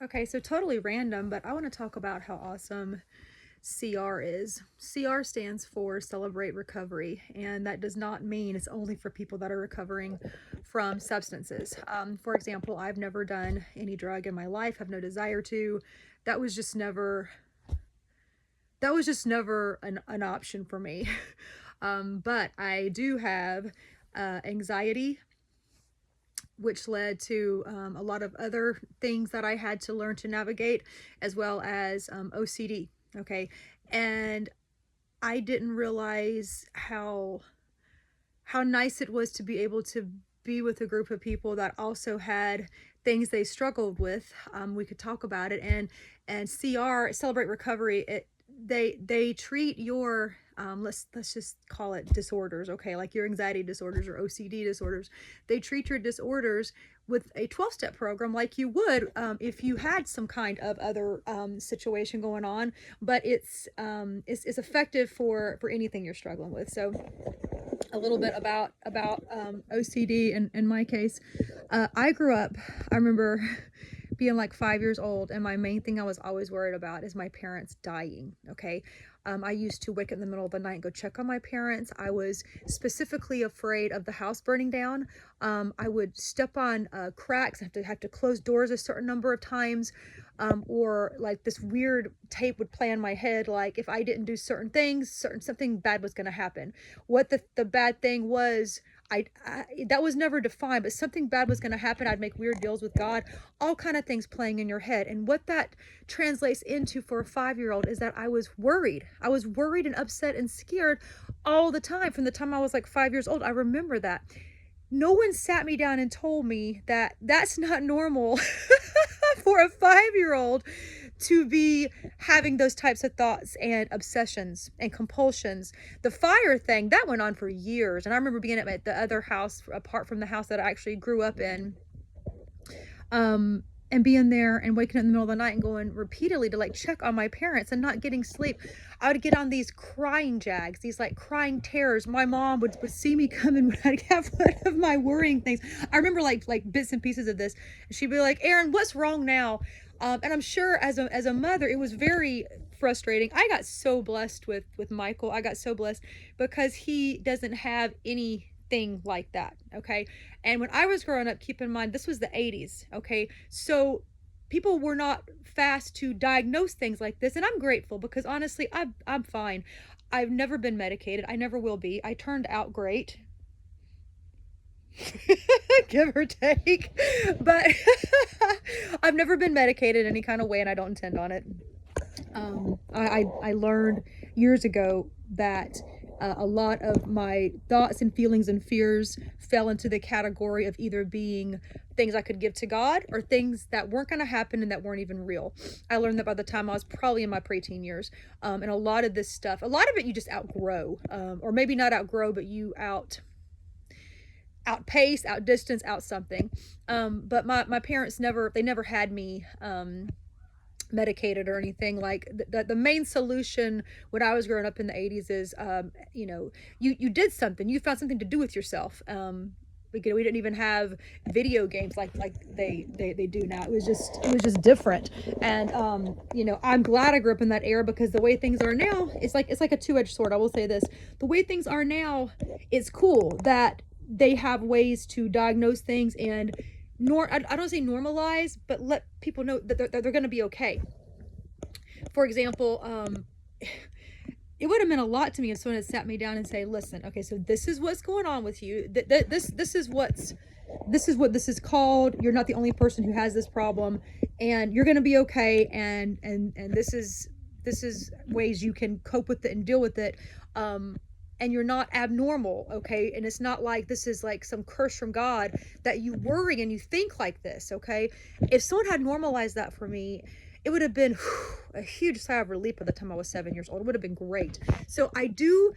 Okay, so totally random, but I want to talk about how awesome CR is. CR stands for Celebrate Recovery, and that does not mean it's only for people that are recovering from substances. For example, I've never done any drug in my life, have no desire to. That was just never an option for me. But I do have anxiety, which led to a lot of other things that I had to learn to navigate, as well as OCD. Okay, and I didn't realize how nice it was to be able to be with a group of people that also had things they struggled with. We could talk about it, and CR, Celebrate Recovery, they treat your let's just call it disorders, okay, like your anxiety disorders or OCD disorders. They treat your disorders with a 12-step program like you would if you had some kind of other situation going on, but it's effective for anything you're struggling with. So a little bit about OCD in my case. I grew up, I remember being like 5 years old, and my main thing I was always worried about is my parents dying. Okay. I used to wake up in the middle of the night and go check on my parents. I was specifically afraid of the house burning down. I would step on cracks, have to close doors a certain number of times. Or like this weird tape would play in my head, like if I didn't do certain things, something bad was going to happen. What the bad thing was, I that was never defined, but something bad was going to happen. I'd make weird deals with God, all kind of things playing in your head. And what that translates into for a 5-year-old is that I was worried. I was worried and upset and scared all the time from the time I was like 5 years old. I remember that. No one sat me down and told me that that's not normal for a 5-year-old to be having those types of thoughts and obsessions and compulsions. The fire thing, that went on for years. And I remember being at the other house, apart from the house that I actually grew up in, and being there and waking up in the middle of the night and going repeatedly to like check on my parents and not getting sleep. I would get on these crying jags, these like crying terrors. My mom would see me coming when I'd have one of my worrying things. I remember like bits and pieces of this. And she'd be like, Erin, what's wrong now? And I'm sure as a mother, it was very frustrating. I got so blessed with Michael. I got so blessed because he doesn't have anything like that. Okay. And when I was growing up, keep in mind, this was the 80s. Okay. So people were not fast to diagnose things like this. And I'm grateful because honestly, I'm fine. I've never been medicated. I never will be. I turned out great. Give or take. But I've never been medicated any kind of way, and I don't intend on it. I learned years ago that a lot of my thoughts and feelings and fears fell into the category of either being things I could give to God or things that weren't going to happen and that weren't even real. I learned that by the time I was probably in my preteen years. And a lot of this stuff, a lot of it you just outgrow, or maybe not outgrow, but you outpace, outdistance, out something. But my parents never had me medicated or anything. Like the main solution when I was growing up in the 80s is you did something, you found something to do with yourself. We didn't even have video games like they do now. It was just different. And I'm glad I grew up in that era, because the way things are now, it's like a two-edged sword. I will say this: the way things are now, it's cool that they have ways to diagnose things and I don't say normalize, but let people know that they're going to be okay. For example, it would have meant a lot to me if someone had sat me down and say, listen, okay, so this is what's going on with you. This is what this is called. You're not the only person who has this problem, and you're going to be okay. And this is ways you can cope with it and deal with it. And you're not abnormal, okay? And it's not like this is like some curse from God that you worry and you think like this, okay? If someone had normalized that for me, it would have been a huge sigh of relief by the time I was 7 years old. It would have been great. So I do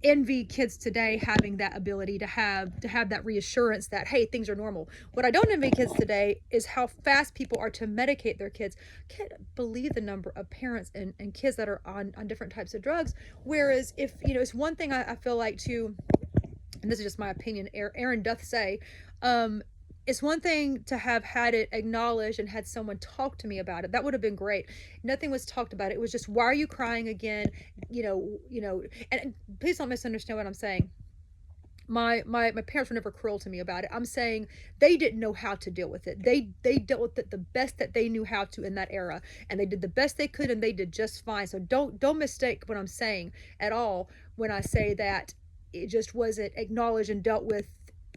envy kids today having that ability to have that reassurance that, hey, things are normal. What I don't envy kids today is how fast people are to medicate their kids. I can't believe the number of parents and kids that are on different types of drugs. Whereas if it's one thing I feel like too, and this is just my opinion, Aaron doth say, it's one thing to have had it acknowledged and had someone talk to me about it. That would have been great. Nothing was talked about. It was just, why are you crying again? And please don't misunderstand what I'm saying. My parents were never cruel to me about it. I'm saying they didn't know how to deal with it. They dealt with it the best that they knew how to in that era, and they did the best they could, and they did just fine. So don't mistake what I'm saying at all when I say that it just wasn't acknowledged and dealt with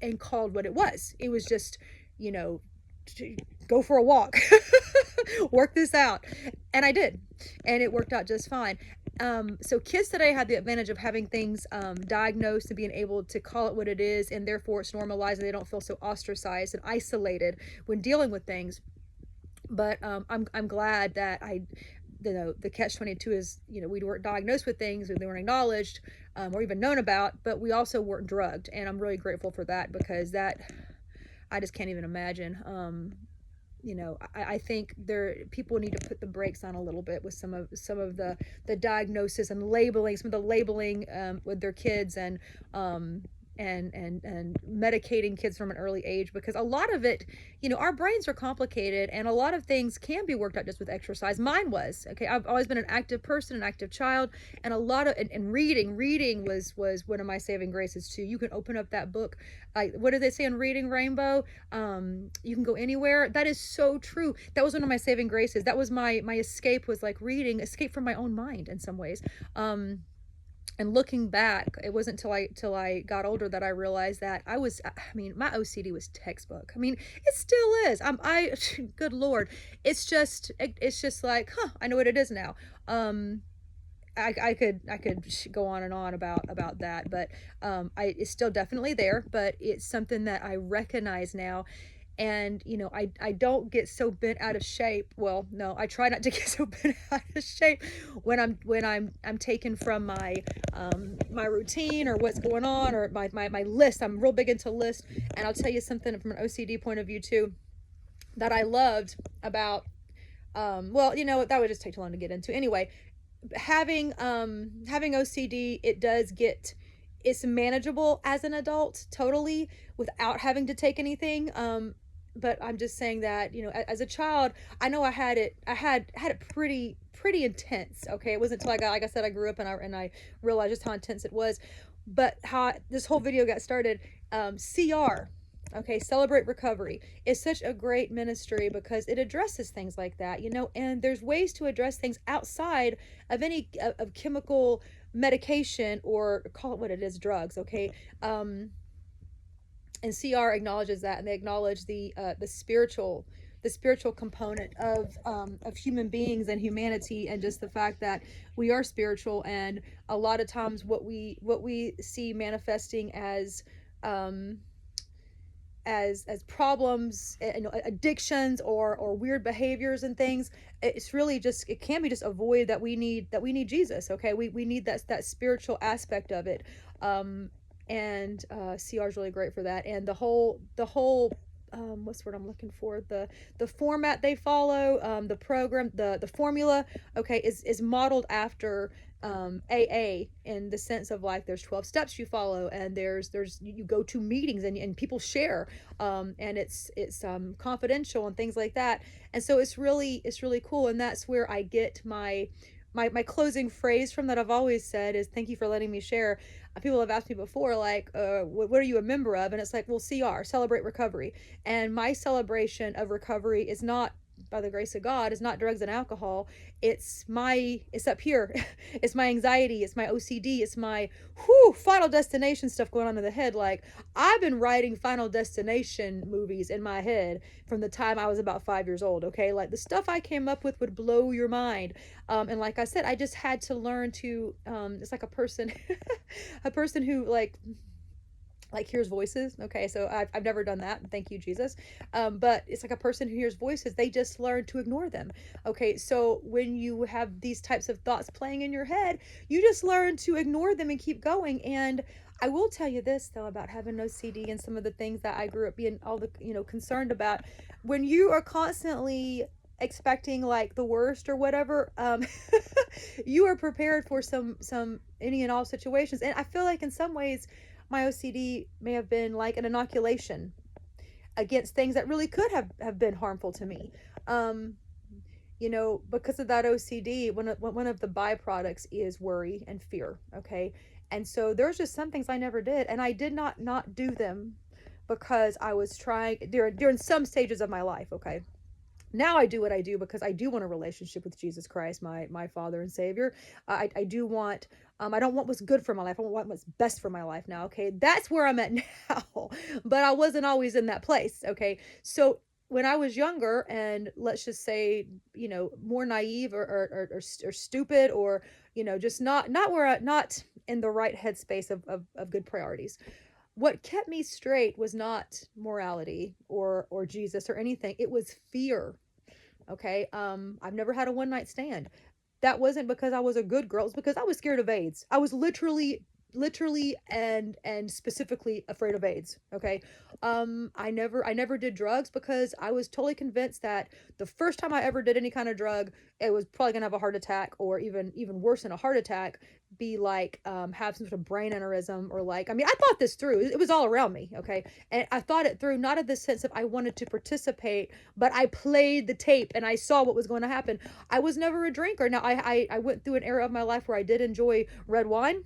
and called what it was. It was just, you know, go for a walk, work this out, and I did, and it worked out just fine. So kids today have the advantage of having things diagnosed and being able to call it what it is, and therefore it's normalized and they don't feel so ostracized and isolated when dealing with things. But I'm glad that the catch-22 is, we weren't diagnosed with things, or they weren't acknowledged, or even known about, but we also weren't drugged, and I'm really grateful for that, because that, I just can't even imagine. I think people need to put the brakes on a little bit with some of the diagnosis and labeling, some of the labeling with their kids, and medicating kids from an early age, because a lot of it, our brains are complicated, and a lot of things can be worked out just with exercise. Mine was okay. I've always been an active person, an active child, and a lot of and reading was one of my saving graces too. You can open up that book, what do they say in Reading Rainbow? You can go anywhere. That is so true. That was one of my saving graces. That was my escape, was like reading, escape from my own mind in some ways. And looking back, it wasn't till I got older that I realized that my OCD was textbook. I mean, it still is. Good Lord, it's just like, I know what it is now. I could go on and on about that, but it's still definitely there, but it's something that I recognize now. And I don't get so bent out of shape. Well, no, I try not to get so bent out of shape when I'm taken from my routine, or what's going on, or my list. I'm real big into lists, and I'll tell you something from an OCD point of view too that I loved about, well, that would just take too long to get into. Anyway, having OCD, it's manageable as an adult, totally, without having to take anything. But I'm just saying that, as a child, I know I had it pretty intense. Okay, it wasn't until I got, like I said, I grew up, and I realized just how intense it was. But how this whole video got started, CR, okay, Celebrate Recovery, is such a great ministry, because it addresses things like that, and there's ways to address things outside of any of chemical medication, or call it what it is, drugs. Okay. And CR acknowledges that, and they acknowledge the spiritual component of human beings and humanity, and just the fact that we are spiritual, and a lot of times what we see manifesting as problems, addictions, or weird behaviors and things, it can be just a void that we need Jesus. Okay, we need that spiritual aspect of it. And CR is really great for that, and the whole what's the word I'm looking for, the format they follow, the program, the formula, okay, is modeled after AA, in the sense of, like, there's 12 steps you follow, and there's you go to meetings, and people share, and it's confidential and things like that. And so it's really cool, and that's where I get my closing phrase from, that I've always said, is, thank you for letting me share. People have asked me before, like, what are you a member of? And it's like, well, CR, Celebrate Recovery. And my celebration of recovery is not, by the grace of God, is not drugs and alcohol. It's up here. It's my anxiety. It's my OCD. It's my Final Destination stuff going on in the head. Like, I've been writing Final Destination movies in my head from the time I was about 5 years old. Okay, like, the stuff I came up with would blow your mind. And like I said, I just had to learn to. It's like a person, a person who hears voices. Okay, so I've never done that, thank you, Jesus. But it's like a person who hears voices, they just learn to ignore them. Okay, so when you have these types of thoughts playing in your head, you just learn to ignore them and keep going. And I will tell you this, though, about having OCD and some of the things that I grew up being concerned about. When you are constantly expecting, like, the worst or whatever, you are prepared for some any and all situations. And I feel like in some ways my OCD may have been like an inoculation. against things that really could have been harmful to me. Um, because of that OCD, one of the byproducts is worry and fear. Okay. And so there's just some things I never did, and I did not do them because I was trying during some stages of my life. Okay. Now I do what I do because I do want a relationship with Jesus Christ, my Father and Savior. I do want, I don't want what's good for my life. I want what's best for my life now. Okay. That's where I'm at now. But I wasn't always in that place. Okay. So when I was younger and let's just say, more naive or stupid, or, just not in the right headspace of good priorities. What kept me straight was not morality or Jesus or anything. It was fear. Okay. I've never had a one night stand. That wasn't because I was a good girl. It's because I was scared of AIDS. I was literally and specifically afraid of AIDS. Okay. I never did drugs because I was totally convinced that the first time I ever did any kind of drug, it was probably gonna have a heart attack, or even worse than a heart attack, be like have some sort of brain aneurysm, or like, I mean, I thought this through. It was all around me. Okay. And I thought it through, not in the sense of I wanted to participate, but I played the tape and I saw what was going to happen. I was never a drinker. Now I went through an era of my life where I did enjoy red wine,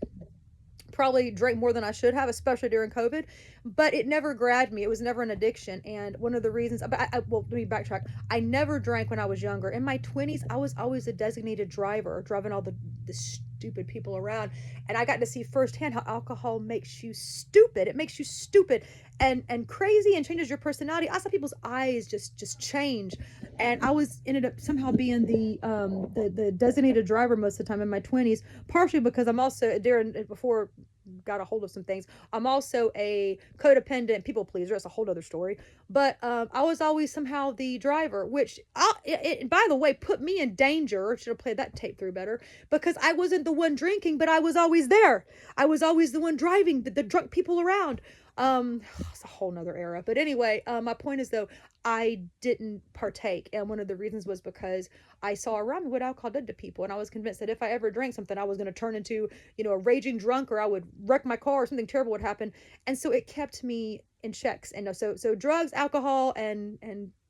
probably drank more than I should have, especially during COVID, but it never grabbed me. It was never an addiction. And one of the reasons, well, let me backtrack. I never drank when I was younger. In my 20s, I was always a designated driver, driving all the stupid people around. And I got to see firsthand how alcohol makes you stupid. It makes you stupid and crazy, and changes your personality. I saw people's eyes just change. And I ended up somehow being the designated driver most of the time in my 20s, partially because I'm also before got a hold of some things. I'm also a codependent people pleaser. That's a whole other story. But I was always somehow the driver, which by the way, put me in danger. Should have played that tape through better, because I wasn't the one drinking, but I was always there. I was always the one driving the drunk people around. It's a whole nother era. But anyway, my point is, though, I didn't partake. And one of the reasons was because I saw around me what alcohol did to people. And I was convinced that if I ever drank something, I was going to turn into, a raging drunk, or I would wreck my car, or something terrible would happen. And so it kept me in checks. And so drugs, alcohol, and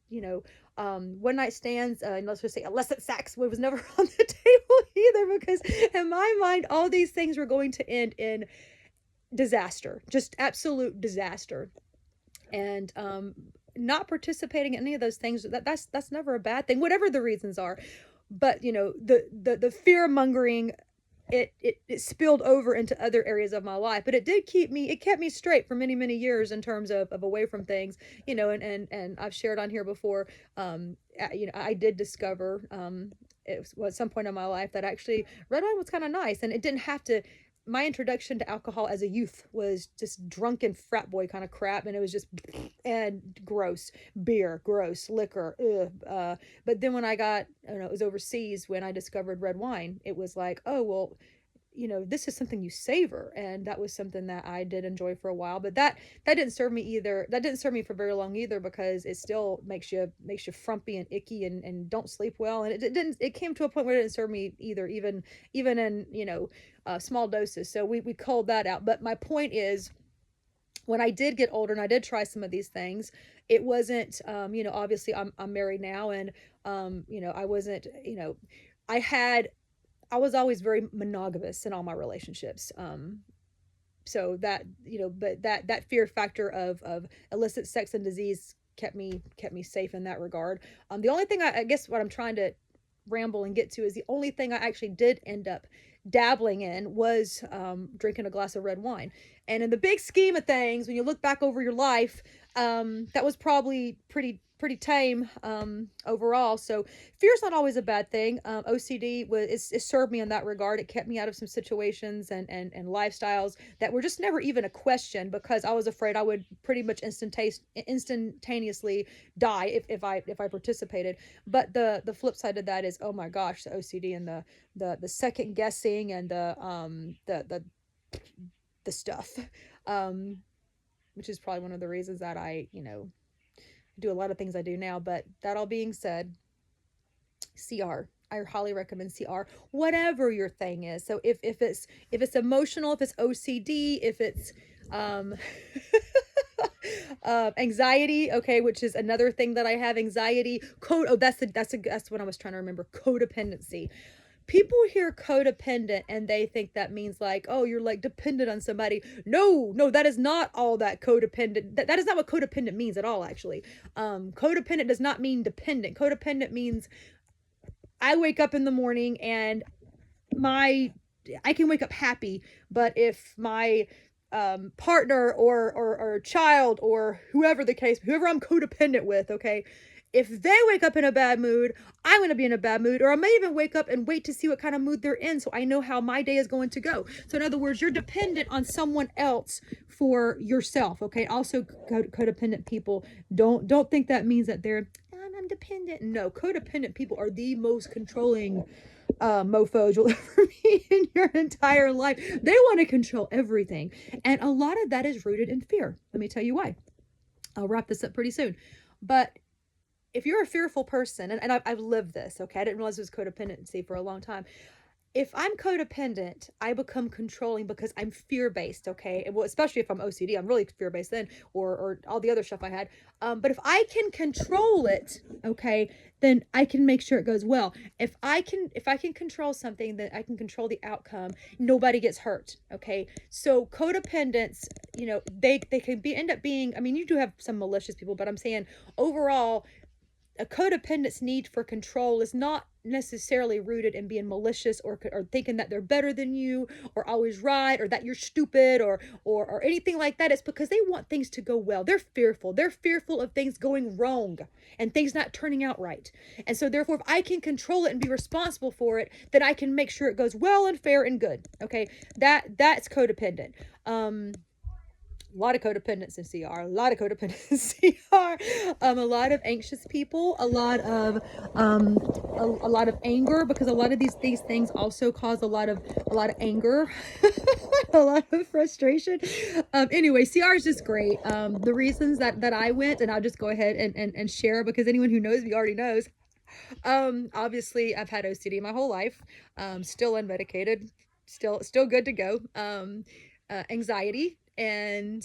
one night stands, and let's just say illicit sex was never on the table either, because in my mind, all these things were going to end in disaster, just absolute disaster. And not participating in any of those things, that's never a bad thing, whatever the reasons are. But the fear mongering, it spilled over into other areas of my life, but it kept me straight for many years in terms of away from things. And I've shared on here before, I did discover it was at some point in my life that actually red wine was kind of nice, and it didn't have to. My introduction to alcohol as a youth was just drunken frat boy kind of crap, and it was just and gross beer, gross liquor, but then when I got, I don't know, it was overseas when I discovered red wine. It was like, oh well, this is something you savor, and that was something that I did enjoy for a while. But that didn't serve me either. That didn't serve me for very long either, because it still makes you frumpy and icky, and don't sleep well. And it came to a point where it didn't serve me either, even in small doses. So we culled that out. But my point is, when I did get older and I did try some of these things, it wasn't, obviously I'm married now, and I wasn't, I was always very monogamous in all my relationships. So that, but that fear factor of illicit sex and disease kept me safe in that regard. The only thing I guess what I'm trying to ramble and get to is the only thing I actually did end up dabbling in was drinking a glass of red wine. And in the big scheme of things, when you look back over your life, that was probably pretty tame overall. So fear's not always a bad thing. OCD it served me in that regard. It kept me out of some situations and lifestyles that were just never even a question, because I was afraid I would pretty much instantaneously die if I participated. But the flip side of that is, oh my gosh, the OCD and the second guessing and the stuff, which is probably one of the reasons that I do a lot of things I do now. But that all being said, CR. I highly recommend CR, whatever your thing is. So if it's emotional, if it's OCD, if it's Anxiety, okay, which is another thing that I have. Anxiety, code. Oh, that's what I was trying to remember. Codependency. People hear codependent and they think that means like, oh, you're like dependent on somebody. No, no, that is not all that codependent. That is not what codependent means at all, actually. Codependent does not mean dependent. Codependent means I wake up in the morning and my I can wake up happy, but if my partner or child or whoever the case, whoever I'm codependent with, okay, if they wake up in a bad mood, I'm going to be in a bad mood, or I may even wake up and wait to see what kind of mood they're in so I know how my day is going to go. So in other words, you're dependent on someone else for yourself, okay? Also, codependent people don't think that means that they're I'm dependent. No, codependent people are the most controlling mofos you'll ever meet in your entire life. They want to control everything. And a lot of that is rooted in fear. Let me tell you why. I'll wrap this up pretty soon. But if you're a fearful person, and I've lived this, okay? I didn't realize it was codependency for a long time. If I'm codependent, I become controlling because I'm fear-based, okay? Well, especially if I'm OCD, I'm really fear-based then, or all the other stuff I had. But if I can control it, okay, then I can make sure it goes well. If I can control something, then I can control the outcome. Nobody gets hurt, okay? So codependents, they can end up being, I mean, you do have some malicious people, but I'm saying overall, a codependent's need for control is not necessarily rooted in being malicious or thinking that they're better than you or always right or that you're stupid or anything like that. It's because they want things to go well. They're fearful. They're fearful of things going wrong and things not turning out right. And so therefore, if I can control it and be responsible for it, then I can make sure it goes well and fair and good. Okay, that's codependent. A lot of codependence in CR, a lot of codependence in CR, a lot of anxious people, a lot of a lot of anger, because a lot of these things also cause a lot of anger, a lot of frustration. Anyway, CR is just great. The reasons that I went, and I'll just go ahead and share, because anyone who knows me already knows. Obviously I've had OCD my whole life, still unmedicated, still good to go. Anxiety and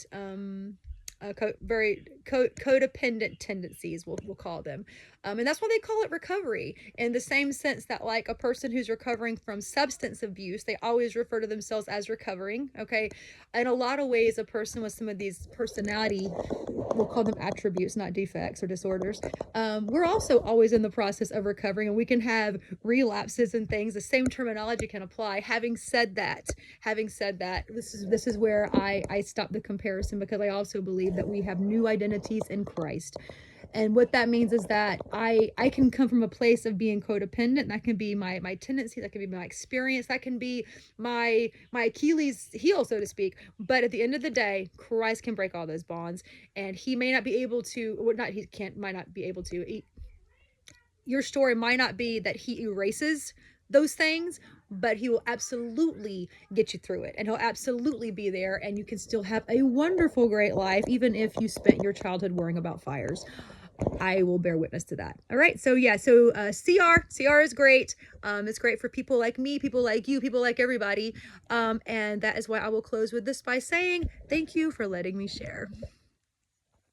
very codependent tendencies, we'll call them. And that's why they call it recovery, in the same sense that like a person who's recovering from substance abuse, they always refer to themselves as recovering, okay? In a lot of ways, a person with some of these personality, we'll call them attributes, not defects or disorders, we're also always in the process of recovering, and we can have relapses and things. The same terminology can apply. Having said that, this is where I stop the comparison, because I also believe that we have new identities in Christ. And what that means is that I can come from a place of being codependent. That can be my tendency, that can be my experience, that can be my Achilles heel, so to speak. But at the end of the day, Christ can break all those bonds, and he may not be able to, well, not he can't, might not be able to. Your story might not be that he erases those things, but he will absolutely get you through it, and he'll absolutely be there, and you can still have a wonderful, great life, even if you spent your childhood worrying about fires. I will bear witness to that. All right. So yeah. So CR is great. It's great for people like me, people like you, people like everybody. And that is why I will close with this by saying thank you for letting me share.